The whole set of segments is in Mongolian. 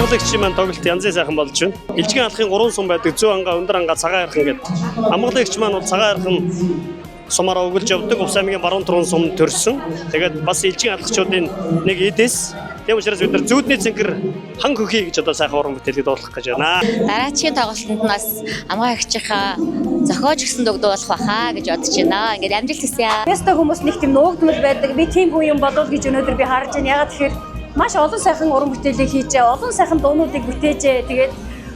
Амгалагчийн маань тоглолт янзын сайхан болж байна. Илжгийн алхын 3 сум байдаг. Зүү ангаа, өндөр ангаа, цагаан ярхан гэдэг. Амгалагч маань бол цагаан ярхан сумаараа өгүүлж явдаг. Увс аймгийн баруун түрүүн сум төрсөн. Тэгээд бас илжгийн алхагчдын нэг эдэс. Тийм учраас бид нар зүүдний цэнхэр хан хөхий гэж одоо сайхан уран бүтээлийг дуулах гэж байна. Дараагийн тоглолтод нь бас амгаагчийнхаа зохиож өгсөн дөгдөө болох байхаа гэж бодож байна. Ингээд амжилт хүсье. Яста хүмүүс нэг тийм нуугдмал байдаг. Би тийм хүн юм болов гэж өнөөдөр би харж байна. Ягаад тэгэхээр маш олон сайхан уран бүтээлийг хийжээ. Олон сайхан дуунуудыг бүтээжээ. Тэгээд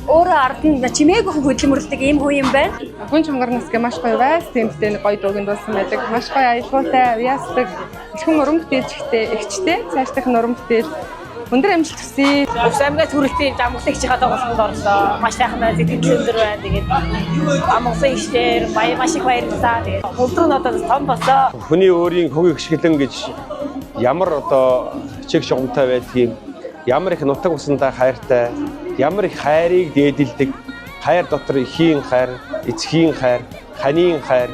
өөрөө ард нь чимээгүйх хөдөлмөрлөдөг ийм хүн юм байна. Гүн чамгарнасгээ маш гоё байс тэмцтэй гоё дуугийн дуулсан байдаг. Маш гоё аялалтай, ястаг, ихэнх уран бүтээлчтэй, эгчтэй, цаашдах уран бүтээл өндөр амжилт хүсье. Увс аймгаас хүрэлтийн амгалагчийнхаа тоглолтод орлоо. Маш сайхан байна. Сэтгэл өндөр байна. Тэгээд амгалан ишээр баяр маш их баярлалаа. Тэгээд өдөр нь одоо том болоо. Хүний өөрийн хөгийг гიშгэлэн гэж ямар одоо чиг шугамтай байдгийг, ямар их нутаг усандаа хайртай, ямар их хайрыг дээдэлдэг, хайр дотор ихийн хайр, эцгийн хайр, ханийн хайр,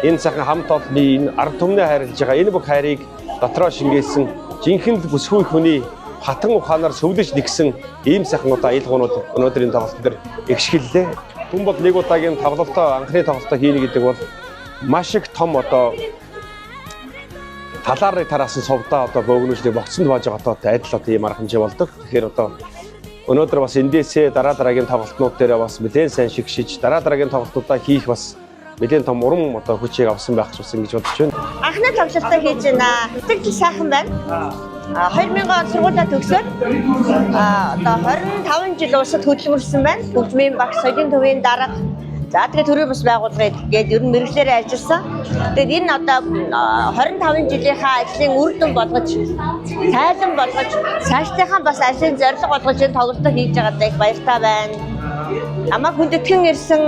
энэ сайхан хамт олонны энэ ард түмнээ хайрлаж байгаа энэ бүх хайрыг дотроо шингээсэн жинхэнэ бүсгүй хүний хатан ухаанаар сөвлөж нэгсэн ийм сайхан одоо аялгуунууд өнөөдрийн тоглолтын дээр эгшгэллээ. Хүн бол нэг удаагийн тоглолтоо анхны тоглолтоо хийнэ гэдэг бол маш их том одоо талаарыг тараасан совдоо одоо бөөгнөжлийг богцонд боож байгаа одоо адил одоо ийм арга хэмжээ болдог. Тэгэхээр одоо өнөөдөр бас эндээсээ дараагийн тоглолтнууд дээр бас нэлээд сайн шигшиж дараагийн тоглолтуудаа хийх бас нэлээд том урам одоо хүчийг авсан байх ч бас ингэж бодож байна. Анхны тоглолтоо хийж байна. Сэтгэл сайхан байна. 2000 он сургуулиа төгсөөд одоо 25 жил улсад хөдөлмөрлсөн байна. Хөгжмийн багш, соёлын төвийн дарга, за тэгээд төрийн бас байгууллагад гээд ер нь мэрэгчлэрээ ажилласан. Тэгээд энэ одоо 25 жилийнхаа ажлын үр дүн болгож, тайлан болгож, цаашдынхаа бас ажлын зорилго болгож энэ тоглолтоо хийж байгаадаа их баяртай байна. Намайг хүндэтгэн ирсэн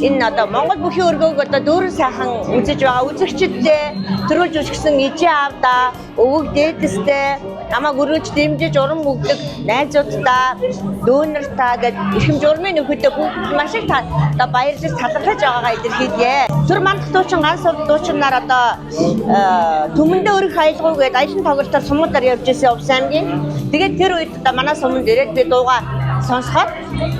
энэ одоо Монгол бүхий өргөөг одоо дүүрэн сайхан үзэж байгаа үзэгчдээ төрүүлж өсгсөн ижээ аавда, өвөг дээдэстэй намайг өргөж дэмжиж уран өгдөг найзуудтай, дүүнертаа гээд эрхэм журмын нөхөдөө бүгд маш их одоо баярлаж талархаж байгаагаа илэрхийлье. Түр мандах дуучин ганц дуучинаар одоо төмөндөө өргөх аялгау гээд аялын тоглолтоор сумуудаар явж ирсэн Увс аймгийн. Тэгээд тэр үед одоо манай суманд ирээд би дуугаа сонсоход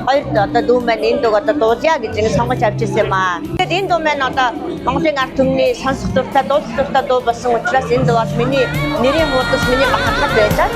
хоёр одоо дүү маань энэ дууг одоо дуулъя гэж ингэ сонгож авч ирсэн юм аа. Тэгээд энэ дуу маань одоо Монголын ард түмний сонсох дуртай, дуулах дуртай дуу болсон учраас энэ дуу бол миний нэрийн хуудас, миний бахархал байлаа.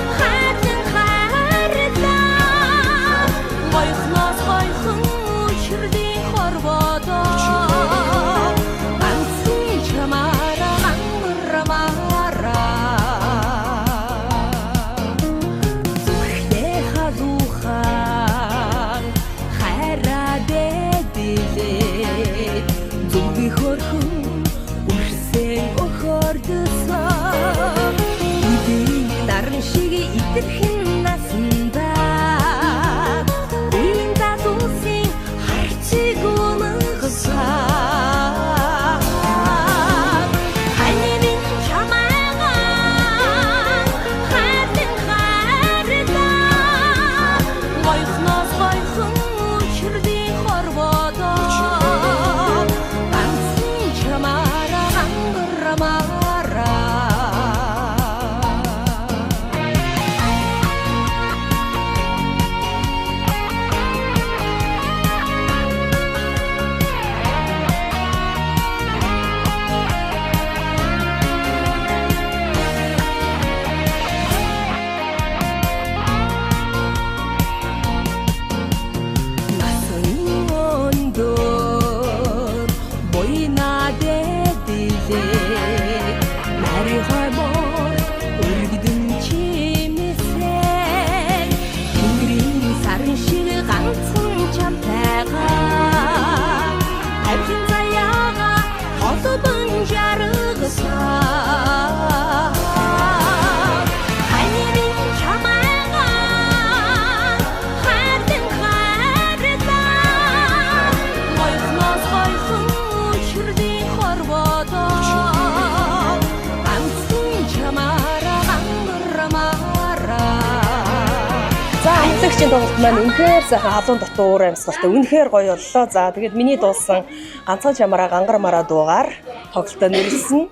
Амгалагчийн тоглолт маань үнэхээр сайхан халуун дотор уур амьсгалтай үнэхээр гоё боллоо. За тэгээд миний дуулсан ганцхан чамаараа гангармаараа дуугаар тоглолтоо нэрлсэн.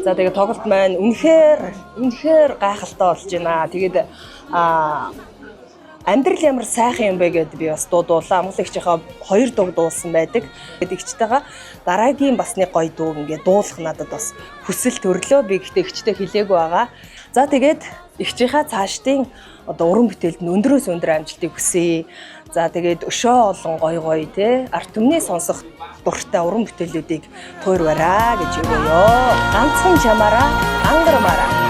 За тэгээд тоглолт маань үнэхээр гайхалтай болж байна. Тэгээд Амьдрал ямар сайхан юм бэ гэдээ би бас дуудуулаа. Амгалагчийнхаа 2 дуу дуулсан байдаг. Игчтэйгээ дараагийн бас нэг гоё дуу ингээд дуулах надад бас хүсэл төрлөө. Би гэхдээ игчтэй хэлээгүй байгаа. За тэгээд игчийнхаа цаашдын одоо уран бүтээлд өндрөөс өндөр амжилтыг хүсье. За тэгээд өшөө олон гоё те арт түмний сонсох дуртай уран бүтээлүүдийг туурвараа гэж өгөөё. Ганцхан чамаараа ангармаараа.